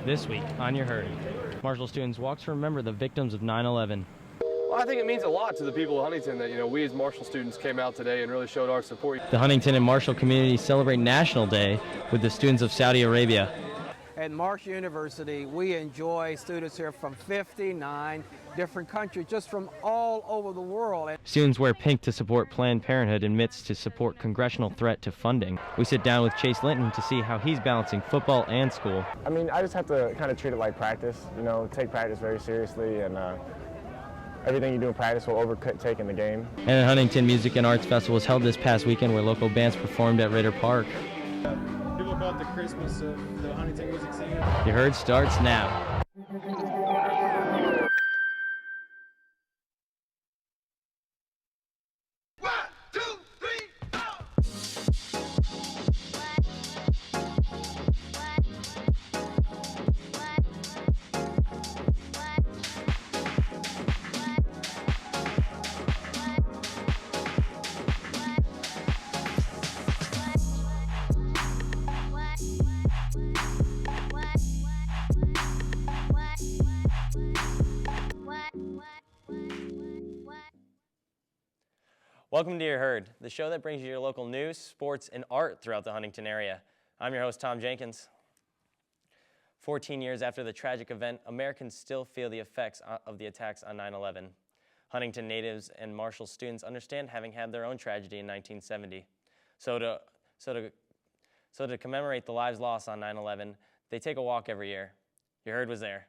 This week on Your Herd, Marshall students walk to remember the victims of 9/11. Well, I think it means a lot to the people of Huntington that, we as Marshall students came out today and really showed our support. The Huntington and Marshall communities celebrate National Day with the students of Saudi Arabia. At Marshall University, we enjoy students here from 59 different countries, just from all over the world. Students wear pink to support Planned Parenthood and mitts to support congressional threat to funding. We sit down with Chase Linton to see how he's balancing football and school. I just have to kind of treat it like practice, take practice very seriously, and everything you do in practice will overtake in the game. And the Huntington Music and Arts Festival was held this past weekend where local bands performed at Ritter Park. People about the Christmas of the Huntington music scene. Your Herd starts now. Welcome to Your Herd, the show that brings you your local news, sports, and art throughout the Huntington area. I'm your host, Tom Jenkins. 14 years after the tragic event, Americans still feel the effects of the attacks on 9/11. Huntington natives and Marshall students understand having had their own tragedy in 1970. So to commemorate the lives lost on 9/11, they take a walk every year. Your Herd was there.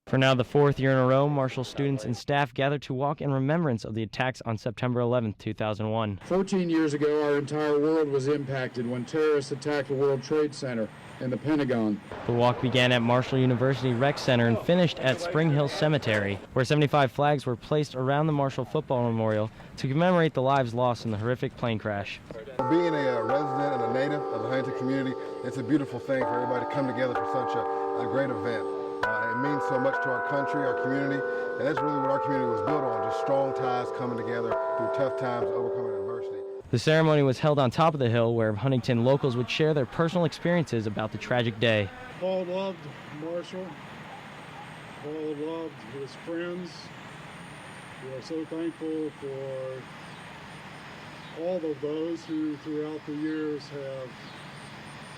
For now the fourth year in a row, Marshall students and staff gathered to walk in remembrance of the attacks on September 11, 2001. 14 years ago, our entire world was impacted when terrorists attacked the World Trade Center and the Pentagon. The walk began at Marshall University Rec Center and finished at Spring Hill Cemetery, where 75 flags were placed around the Marshall Football Memorial to commemorate the lives lost in the horrific plane crash. Being a resident and a native of the Huntington community, it's a beautiful thing for everybody to come together for such a great event. It means so much to our country, our community, and that's really what our community was built on, just strong ties coming together through tough times, overcoming adversity. The ceremony was held on top of the hill where Huntington locals would share their personal experiences about the tragic day. Paul loved Marshall. Paul loved his friends. We are so thankful for all of those who throughout the years have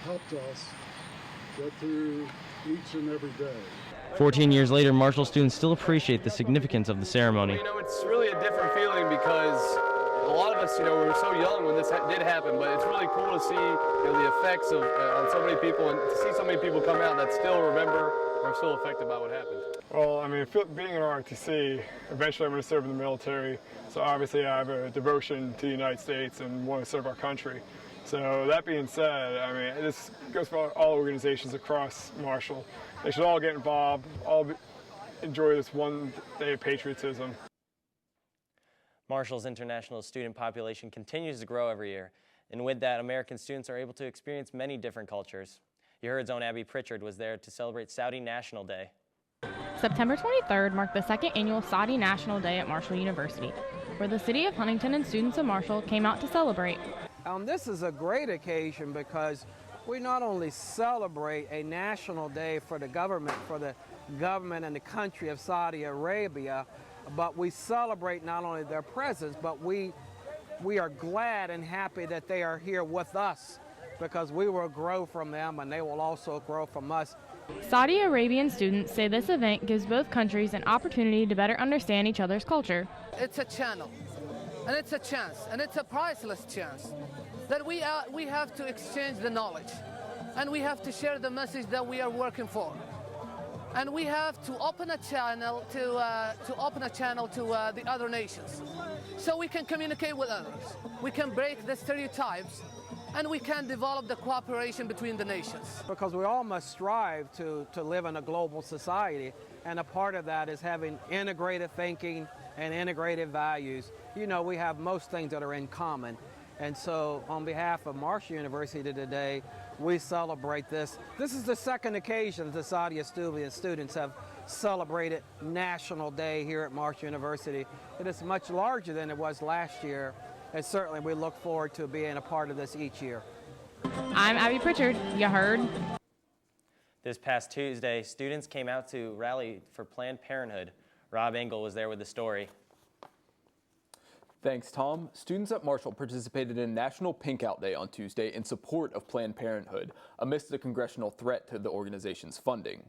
helped us get through each and every day. 14 years later, Marshall students still appreciate the significance of the ceremony. It's really a different feeling because a lot of us, we were so young when this did happen, but it's really cool to see the effects of on so many people and to see so many people come out that still remember or are still affected by what happened. Well, being an ROTC, eventually I'm going to serve in the military, so obviously I have a devotion to the United States and want to serve our country. So that being said, this goes for all organizations across Marshall. They should all get involved, enjoy this one day of patriotism. Marshall's international student population continues to grow every year, and with that, American students are able to experience many different cultures. Your Herd's own Abby Pritchard was there to celebrate Saudi National Day. September 23rd marked the second annual Saudi National Day at Marshall University, where the city of Huntington and students of Marshall came out to celebrate. This is a great occasion because we not only celebrate a national day for the government and the country of Saudi Arabia, but we celebrate not only their presence, but we are glad and happy that they are here with us because we will grow from them and they will also grow from us. Saudi Arabian students say this event gives both countries an opportunity to better understand each other's culture. It's a channel, and it's a chance, and it's a priceless chance that we have to exchange the knowledge, and we have to share the message that we are working for, and we have to open a channel to the other nations, so we can communicate with others. We can break the stereotypes, and we can develop the cooperation between the nations. Because we all must strive to live in a global society, and a part of that is having integrated thinking and integrated values. We have most things that are in common. And so on behalf of Marshall University today, we celebrate this. This is the second occasion the Saudi students have celebrated National Day here at Marshall University. It is much larger than it was last year, and certainly we look forward to being a part of this each year. I'm Abby Pritchard. You heard? This past Tuesday, students came out to rally for Planned Parenthood. Rob Engel was there with the story. Thanks, Tom. Students at Marshall participated in National Pink Out Day on Tuesday in support of Planned Parenthood, amidst the congressional threat to the organization's funding.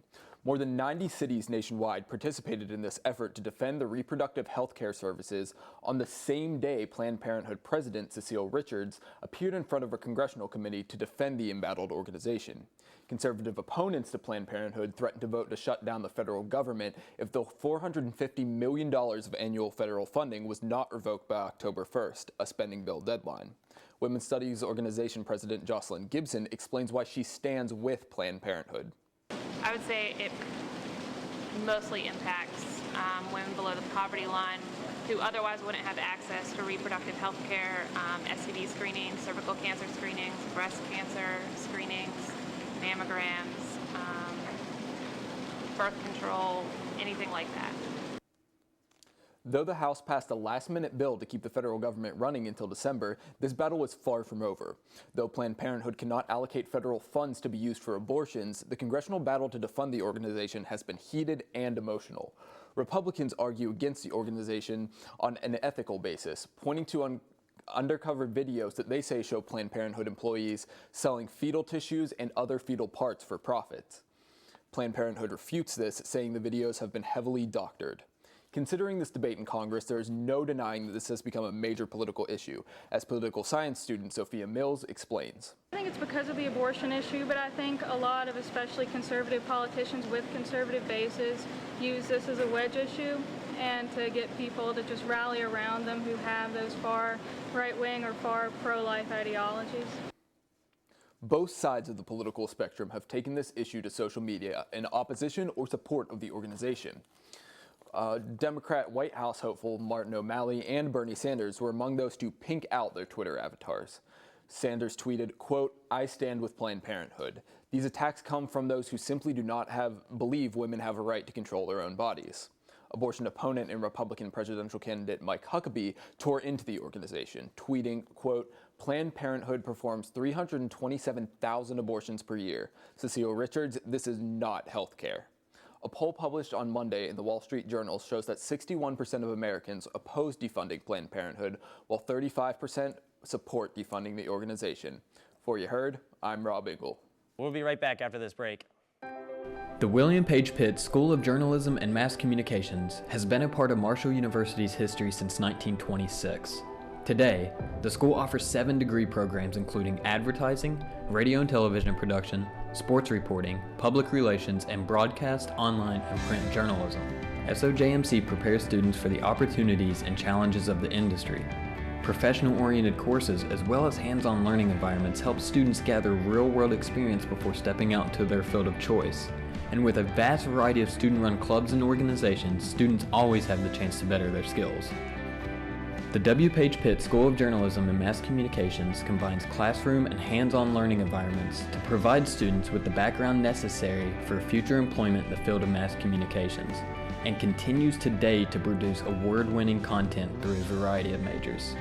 More than 90 cities nationwide participated in this effort to defend the reproductive health care services on the same day Planned Parenthood President Cecile Richards appeared in front of a congressional committee to defend the embattled organization. Conservative opponents to Planned Parenthood threatened to vote to shut down the federal government if the $450 million of annual federal funding was not revoked by October 1st, a spending bill deadline. Women's Studies Organization President Jocelyn Gibson explains why she stands with Planned Parenthood. I would say it mostly impacts women below the poverty line who otherwise wouldn't have access to reproductive health care, STD screenings, cervical cancer screenings, breast cancer screenings, mammograms, birth control, anything like that. Though the House passed a last-minute bill to keep the federal government running until December, this battle is far from over. Though Planned Parenthood cannot allocate federal funds to be used for abortions, the congressional battle to defund the organization has been heated and emotional. Republicans argue against the organization on an ethical basis, pointing to undercover videos that they say show Planned Parenthood employees selling fetal tissues and other fetal parts for profit. Planned Parenthood refutes this, saying the videos have been heavily doctored. Considering this debate in Congress, there is no denying that this has become a major political issue, as political science student Sophia Mills explains. I think it's because of the abortion issue, but I think a lot of especially conservative politicians with conservative bases use this as a wedge issue and to get people to just rally around them who have those far right-wing or far pro-life ideologies. Both sides of the political spectrum have taken this issue to social media in opposition or support of the organization. Democrat White House hopeful Martin O'Malley and Bernie Sanders were among those to pink out their Twitter avatars. Sanders tweeted, quote, "I stand with Planned Parenthood. These attacks come from those who simply do not believe women have a right to control their own bodies." Abortion opponent and Republican presidential candidate Mike Huckabee tore into the organization, tweeting, quote, "Planned Parenthood performs 327,000 abortions per year. Cecile Richards, this is not health care." A poll published on Monday in the Wall Street Journal shows that 61% of Americans oppose defunding Planned Parenthood, while 35% support defunding the organization. For You Heard, I'm Rob Engel. We'll be right back after this break. The William Page Pitt School of Journalism and Mass Communications has been a part of Marshall University's history since 1926. Today, the school offers 7 degree programs including advertising, radio and television production, sports reporting, public relations, and broadcast, online, and print journalism. SOJMC prepares students for the opportunities and challenges of the industry. Professional-oriented courses as well as hands-on learning environments help students gather real-world experience before stepping out into their field of choice. And with a vast variety of student-run clubs and organizations, students always have the chance to better their skills. The W. Page Pitt School of Journalism and Mass Communications combines classroom and hands-on learning environments to provide students with the background necessary for future employment in the field of mass communications, and continues today to produce award-winning content through a variety of majors.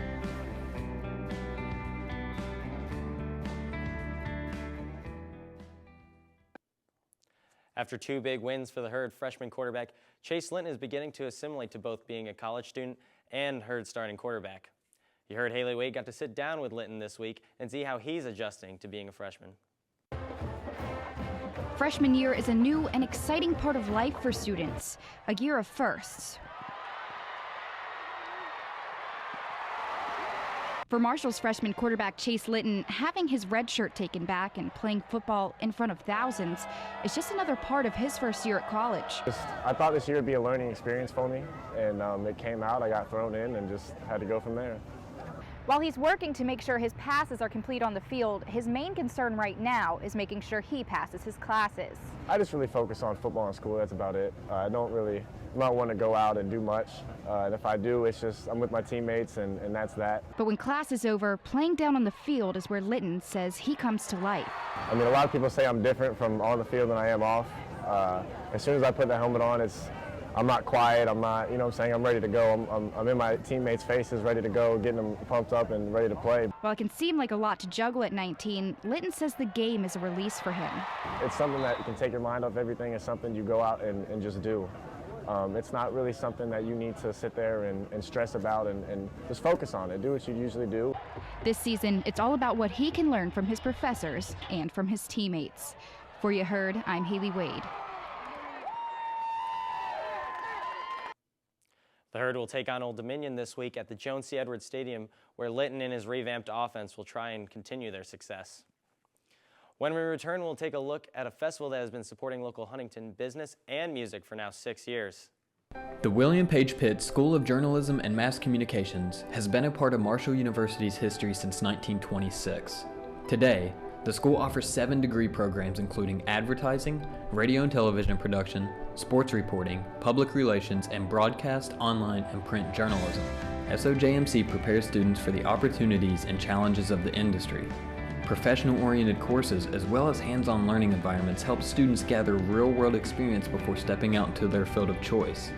After 2 big wins for the Herd, freshman quarterback Chase Linton is beginning to assimilate to both being a college student and Herd starting quarterback. You heard Haley Wade got to sit down with Linton this week and see how he's adjusting to being a freshman. Freshman year is a new and exciting part of life for students, a year of firsts. For Marshall's freshman quarterback Chase Linton, having his red shirt taken back and playing football in front of thousands is just another part of his first year at college. I thought this year would be a learning experience for me, and it came out. I got thrown in and just had to go from there. While he's working to make sure his passes are complete on the field, his main concern right now is making sure he passes his classes. I just really focus on football and school. That's about it. I don't want to go out and do much. And if I do, it's just I'm with my teammates and that's that. But when class is over, playing down on the field is where Linton says he comes to life. I mean, a lot of people say I'm different from on the field than I am off. As soon as I put the helmet on, I'm not quiet. I'm not, you know what I'm saying, I'm ready to go. I'm in my teammates' faces, ready to go, getting them pumped up and ready to play. While it can seem like a lot to juggle at 19, Linton says the game is a release for him. It's something that can take your mind off everything. It's something you go out and just do. It's not really something that you need to sit there and stress about and just focus on it. Do what you usually do. This season, it's all about what he can learn from his professors and from his teammates. For You Heard, I'm Haley Wade. The Herd will take on Old Dominion this week at the Jones C. Edwards Stadium, where Linton and his revamped offense will try and continue their success. When we return, we'll take a look at a festival that has been supporting local Huntington business and music for now 6 years. The William Page Pitt School of Journalism and Mass Communications has been a part of Marshall University's history since 1926. Today, the school offers 7 degree programs including advertising, radio and television production, sports reporting, public relations, and broadcast, online, and print journalism. SOJMC prepares students for the opportunities and challenges of the industry. Professional-oriented courses as well as hands-on learning environments help students gather real-world experience before stepping out into their field of choice.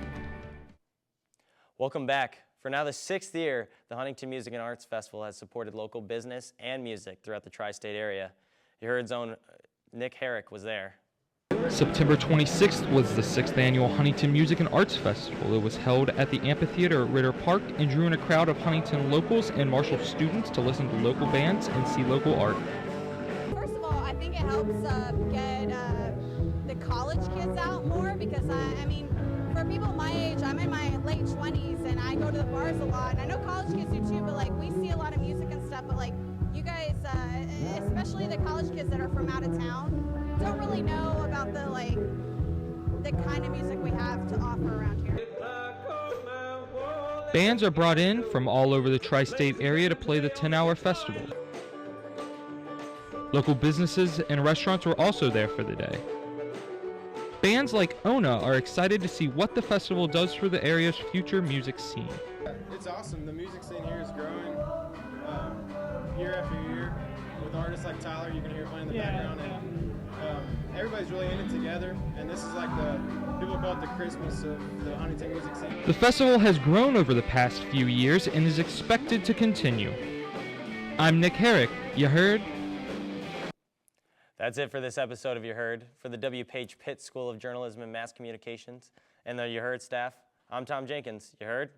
Welcome back. For now the 6th year, the Huntington Music and Arts Festival has supported local business and music throughout the tri-state area. Your Herd's own Nick Herrick was there. September 26th was the 6th annual Huntington Music and Arts Festival. It was held at the amphitheater at Ritter Park and drew in a crowd of Huntington locals and Marshall students to listen to local bands and see local art. First of all, I think it helps get the college kids out more because, I mean, for people my age, I'm in my late 20s and I go to the bars a lot. And I know college kids do too, but like we see a lot of music and stuff, but like you guys, especially the college kids that are from out of town, don't really know about the kind of music we have to offer around here. Bands are brought in from all over the tri-state area to play the 10-hour festival. Local businesses and restaurants were also there for the day. Bands like Ona are excited to see what the festival does for the area's future music scene. It's awesome. The music scene here is growing year after year. With artists like Tyler, you can hear playing in the background, and everybody's really in it together. And this is like people call it the Christmas of the Huntington music scene. The festival has grown over the past few years and is expected to continue. I'm Nick Herrick. You heard? That's it for this episode of You Heard. For the W. Page Pitt School of Journalism and Mass Communications and the You Heard staff, I'm Tom Jenkins. You heard?